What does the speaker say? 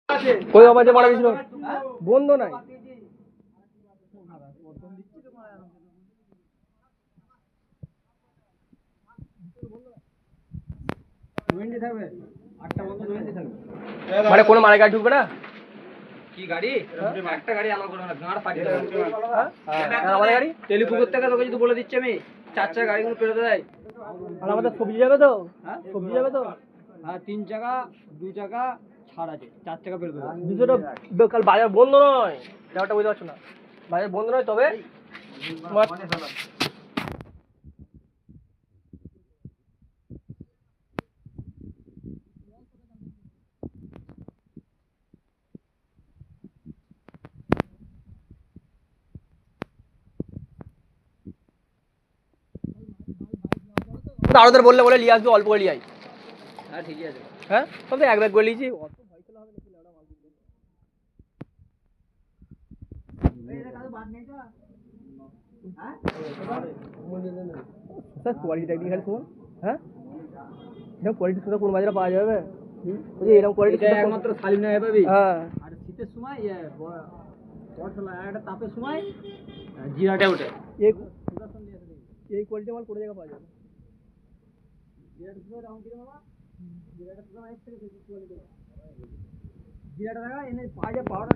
কই আওয়াজে মারা গেছিল? বন্ধ নাই। মানে কোনো মারা গাড়ি ঢুকবে না? কি গাড়ি? একটা গাড়ি আলাদা করে না, গাঁড় ফাটিয়ে দেবে। আমাদের গাড়ি টেলিপুকুর থেকে তোকে যদি বলে দিচ্ছি আমি, 4 চাকা গাড়িগুলো পেরোতে দেয়। আর আমাদের সবজি যাবে তো? হ্যাঁ সবজি যাবে তো? হ্যাঁ, 3 চাকা 2 চাকা ছাড় আছে, 4 চাকা পেরোতে দেয়। বিষয়টা কাল বাজার বন্ধ নয়, ব্যাপারটা বুঝতে পারছো না? বাজার বন্ধ নয়, তবে আরোদের বললে বলে নিয়ে আসবে, অল্প করে নিয়ে আয়। হ্যাঁ ঠিকই আছে। হ্যাঁ, তবে এক ব্যাগ করে নিয়েছি, অত ভয় খেলে হবে নাকি? লেওড়া মাল দিবে। স্যার কোয়ালিটি একদিন খালি শুনুন। হ্যাঁ, এরকম কোয়ালিটি সুন্দর কোন বাজারে পাওয়া যাবে? ওই যে এরকম কোয়ালিটি এটা একমাত্র সালিম না পাবি। হ্যাঁ, আর শীতের সময় একটা তাপের সময় জিরাটা ওঠে। এই কোয়ালিটি মাল কোন জায়গায় পাওয়া যাবে? জিরাটা এনে পাওয়া যায় পাওয়ার